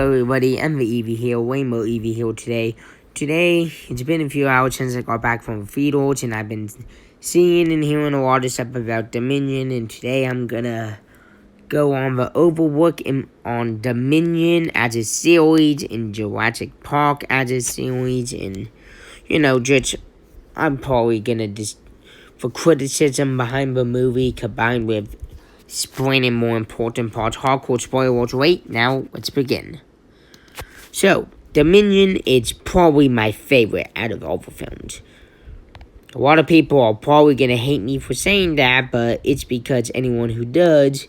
Hello everybody, I'm the Eevee here, Rainbow Eevee here today. Today, it's been a few hours since I got back from the fields, and I've been seeing and hearing a lot of stuff about Dominion, and today I'm gonna go on the overlook on Dominion as a series, and Jurassic Park as a series, and, I'm probably gonna for criticism behind the movie, combined with explaining more important parts. Hardcore spoilers. Wait, now let's begin. So, Dominion is probably my favorite out of all the films. A lot of people are probably going to hate me for saying that, but it's because anyone who does,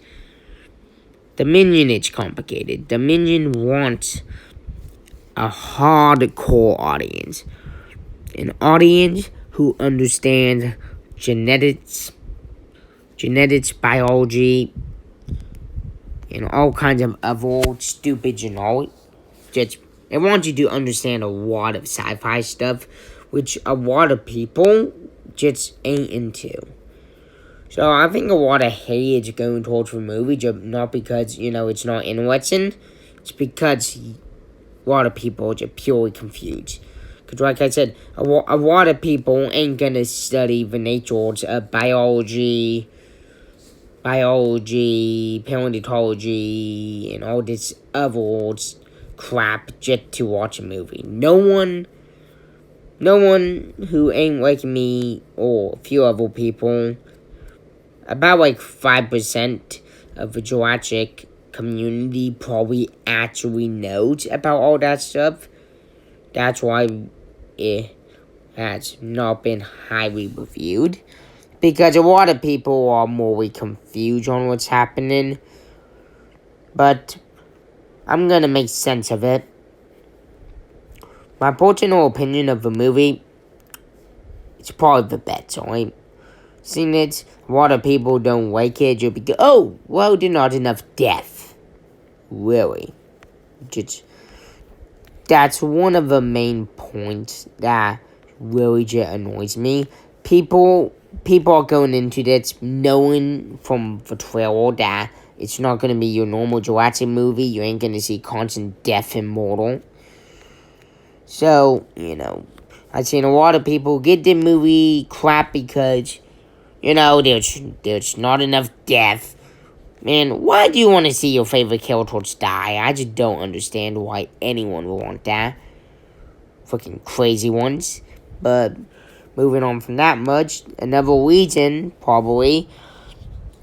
Dominion is complicated. Dominion wants a hardcore audience. An audience who understands genetics, biology, and all kinds of other stupid, it wants you to understand a lot of sci-fi stuff, which a lot of people just ain't into. So I think a lot of hate is going towards the movie, not because, it's not interesting. It's because a lot of people are just purely confused. Because like I said, a lot of people ain't gonna study the natures of biology, paleontology, and all this other crap just to watch a movie. No one who ain't like me or a few other people, about like 5% of the Jurassic community probably actually knows about all that stuff. That's why it has not been highly reviewed. Because a lot of people are more confused on what's happening. But I'm going to make sense of it. My personal opinion of the movie, it's probably the best, alright? Seeing it, a lot of people don't like it. You'll be go, oh, well, there's not enough death. Really. That's one of the main points that really just annoys me. People are going into this knowing from the trailer that it's not going to be your normal Jurassic movie. You ain't going to see constant death and mortal. So, I've seen a lot of people get the movie crap because, there's not enough death. Man, why do you want to see your favorite characters die? I just don't understand why anyone would want that. Fucking crazy ones. But moving on from that much, another reason, probably,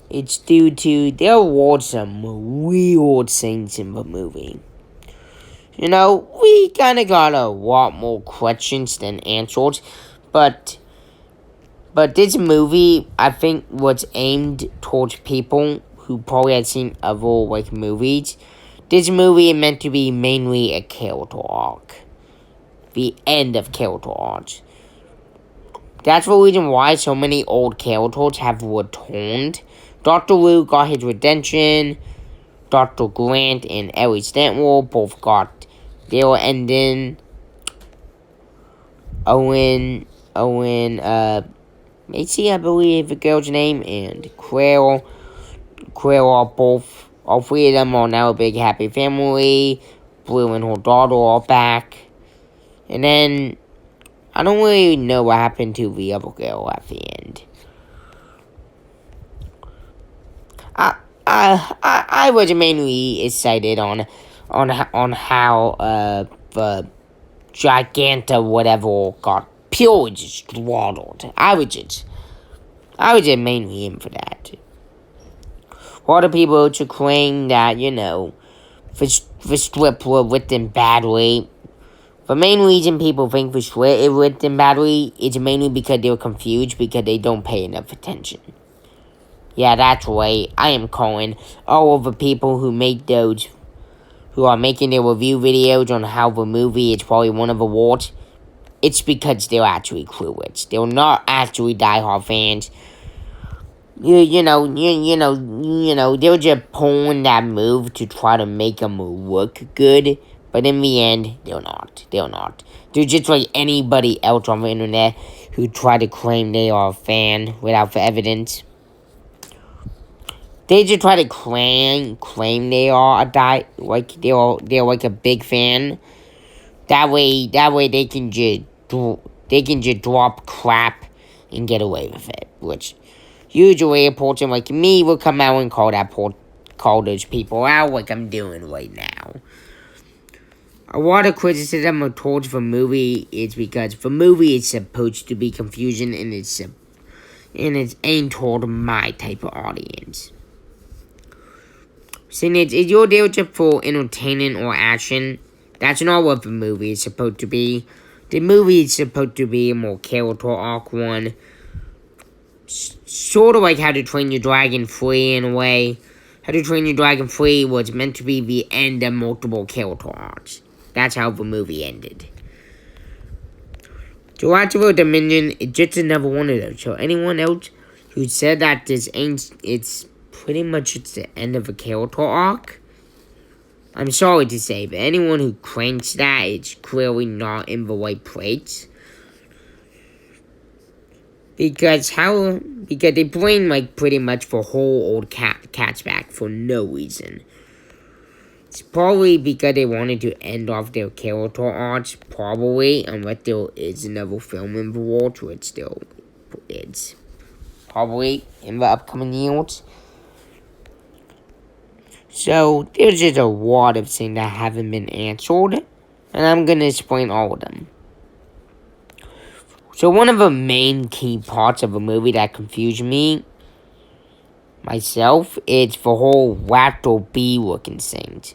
it's due to there were some weird things in the movie. We kind of got a lot more questions than answers, but this movie, I think, was aimed towards people who probably had seen other, movies. This movie is meant to be mainly a character arc. The end of character arcs. That's the reason why so many old characters have returned. Dr. Wu got his redemption. Dr. Grant and Ellie Stanton both got their ending. Owen, Macy, I believe the girl's name, and Quail are both, all three of them are now a big happy family. Blue and her daughter are back. And then, I don't really know what happened to the other girl at the end. I was mainly excited on how the Giganta whatever got purely just slaughtered. I was just mainly in for that. A lot of people to claim that, the script were written badly. The main reason people think the script is written badly is mainly because they were confused because they don't pay enough attention. Yeah, that's right. I am calling all of the people who are making their review videos on how the movie is probably one of the worst. It's because they're actually clueless. They're not actually diehard fans. They're just pulling that move to try to make them look good. But in the end, they're not. They're just like anybody else on the internet who try to claim they are a fan without the evidence. they just try to claim they are they're like a big fan. That way they can just drop crap and get away with it. Which usually a person like me will come out and call those people out like I'm doing right now. A lot of criticism towards the movie is because the movie is supposed to be confusion and it's aimed toward my type of audience. Since it's your deal just for entertainment or action, that's not what the movie is supposed to be. The movie is supposed to be a more character arc one. Sort of like How to Train Your Dragon 3 in a way. How to Train Your Dragon 3 was meant to be the end of multiple character arcs. That's how the movie ended. Jurassic Dominion is just another one of those. So anyone else who said that it's pretty much the end of a character arc, I'm sorry to say, but anyone who claims that is clearly not in the right place. Because they bring like pretty much the whole old cats back for no reason. It's probably because they wanted to end off their character arcs, probably, unless there is another film in the world, which still is. Probably in the upcoming years. So, there's just a lot of things that haven't been answered, and I'm going to explain all of them. So, one of the main key parts of a movie that confused me, myself, is the whole raptor bee looking things.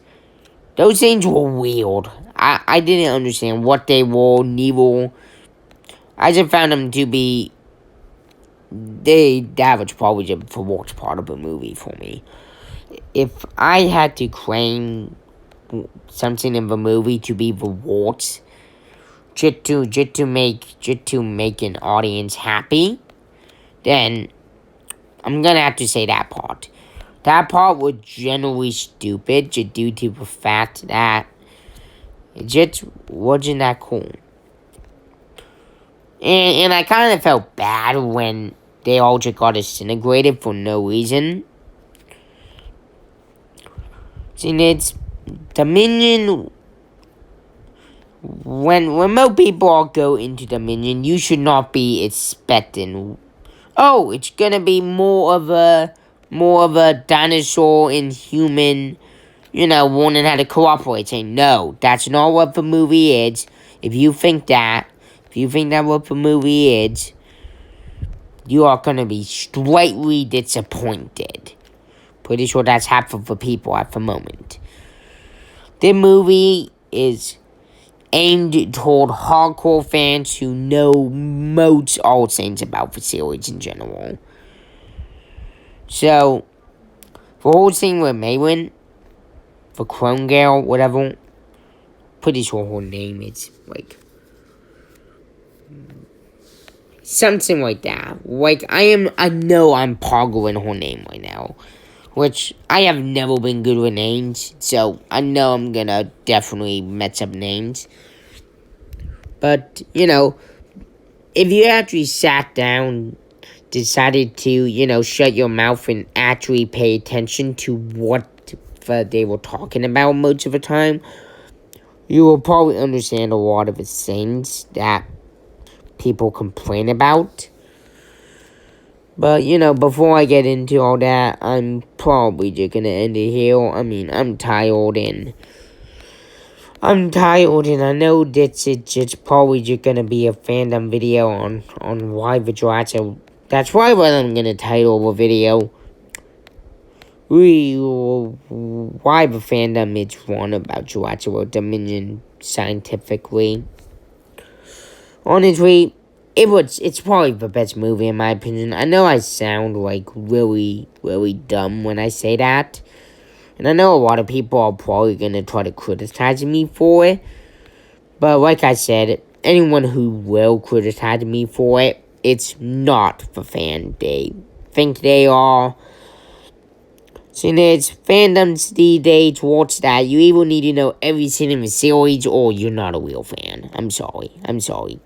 Those things were weird. I didn't understand what they were, neither. I just found them to be, that was probably just the worst part of the movie for me. If I had to claim something in the movie to be the worst, just to make an audience happy, then I'm gonna have to say that part. That part was generally stupid, just due to the fact that it just wasn't that cool. And I kind of felt bad when they all just got disintegrated for no reason. See, it's Dominion. When most people all go into Dominion, you should not be expecting, oh, it's gonna be more of a dinosaur and human, learning how to cooperate. Saying, no, that's not what the movie is. If you think that what the movie is, you are gonna be slightly disappointed. Pretty sure that's half of the people at the moment. The movie is aimed toward hardcore fans who know most all things about the series in general. So, the whole thing with Maywin, the Clone Girl, whatever, pretty sure her name is, like, something like that. Like, I know I'm poggling her name right now. Which, I have never been good with names, so I know I'm gonna definitely mess up names. But, if you actually sat down, decided to, shut your mouth and actually pay attention to what they were talking about most of the time, you will probably understand a lot of the things that people complain about. But, before I get into all that, I'm probably just gonna end it here. I mean, I'm tired and I know this is just probably just gonna be a fandom video on why the Jurassic. That's why I'm gonna title the video. Why the fandom is wrong about Jurassic Dominion scientifically. Honestly, it's probably the best movie in my opinion. I know I sound like really, really dumb when I say that. And I know a lot of people are probably going to try to criticize me for it. But like I said, anyone who will criticize me for it, it's not the fan they think they are. So there's fandoms these days towards that. You either need to know everything in the series or you're not a real fan. I'm sorry.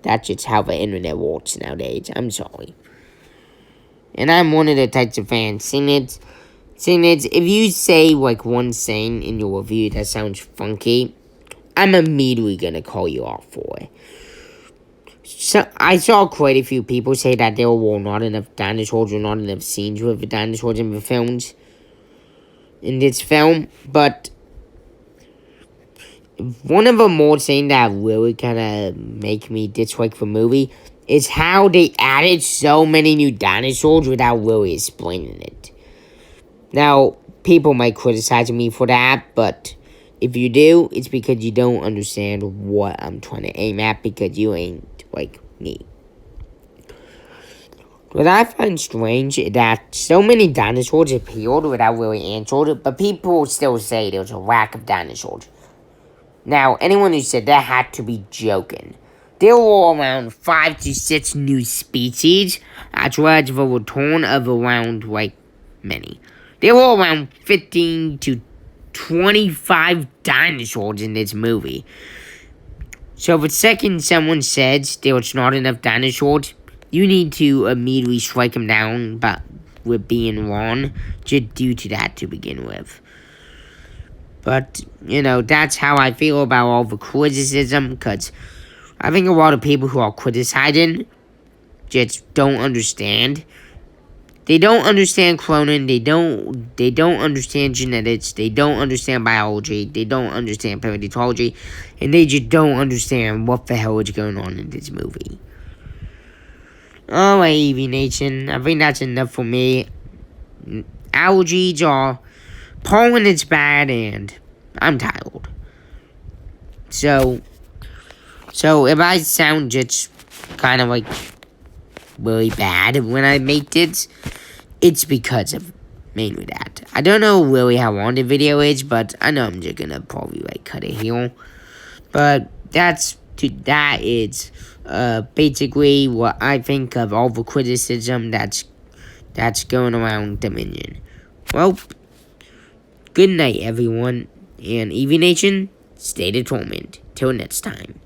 That's just how the internet works nowadays. I'm sorry. And I'm one of the types of fans. And Saying it's, if you say like one saying in your review that sounds funky, I'm immediately gonna call you off for it. So I saw quite a few people say that there were not enough dinosaurs or not enough scenes with the dinosaurs in the films. In this film, but one of the more things that really kind of make me dislike the movie is how they added so many new dinosaurs without really explaining it. Now, people might criticize me for that, but if you do, it's because you don't understand what I'm trying to aim at, because you ain't like me. What I find strange is that so many dinosaurs appeared without really answered, but people still say there's a lack of dinosaurs. Now, anyone who said that had to be joking. There were around 5 to 6 new species, as well as the return of around, many. There were around 15 to 25 dinosaurs in this movie. So the second someone says there was not enough dinosaurs, you need to immediately strike them down with being wrong, just due to that to begin with. But, that's how I feel about all the criticism, because I think a lot of people who are criticizing just don't understand. They don't understand cloning, they don't understand genetics, they don't understand biology, they don't understand paleontology, and they just don't understand what the hell is going on in this movie. Alright, EV Nation, I think that's enough for me. Allergies are... pollen is bad, and I'm tired. So if I sound just kind of really bad when I make this, it's because of mainly that. I don't know really how long the video is, but I know I'm just gonna probably cut it here. But that is basically what I think of all the criticism that's going around Dominion. Well, good night, everyone, and EV Nation, stay determined. Till next time.